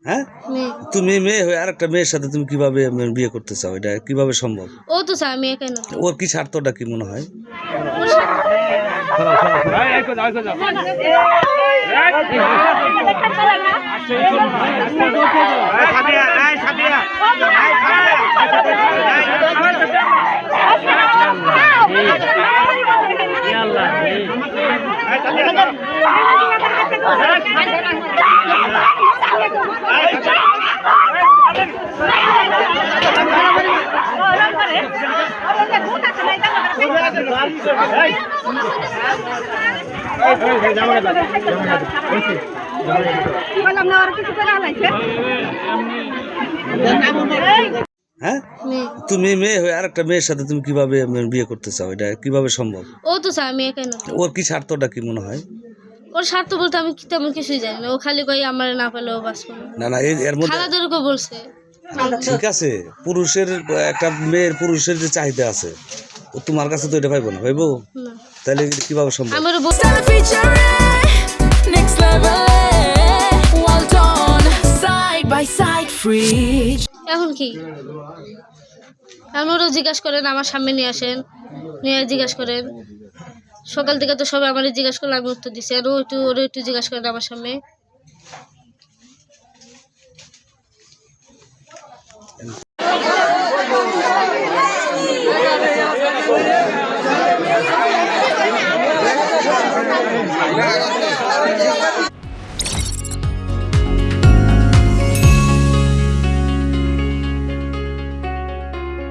হ্যাঁ, তুমি মেয়ে হয়ে আরেকটা মেয়ের সাথে তুমি কিভাবে বিয়ে করতে চাও? এটা কিভাবে সম্ভব? ও তো চায় মেয়ে কেন? ওর কি স্বার্থটা কি মনে হয়? হ্যাঁ, তুমি মেয়ে হয়ে আরেকটা মেয়ের সাথে তুমি কিভাবে বিয়ে করতে চাও? এটা কিভাবে সম্ভব? ও তো চায় মেয়ে কেন? ওর কি স্বার্থটা কি মনে হয়? ওর স্বার্থ বলতে আমি তেমন কিছুই জানি না। ও খালি কই আমার না পেলে ও বাঁচবে না। না না, এর মধ্যে খালাদেরকে বলছে। ঠিক আছে, পুরুষের একটা মেয়ের পুরুষের যে চাহিদা আছে, ও তোমার কাছে তো এটা পাইবো না, পাইবো? না, তাহলে কিভাবে সম্ভব? আমার Next level, well done, side by side, free. এখন কি? এখন ওরা জিজ্ঞাসা করেন, আমার সামনে নিয়ে আসেন, নিয়ে জিজ্ঞাসা করেন। সকাল থেকে তো সবাই আমার জিজ্ঞাসা করলে আমি উত্তর দিচ্ছি, আর ওরা একটু জিজ্ঞাসা করেন আমার সামনে। Yeah.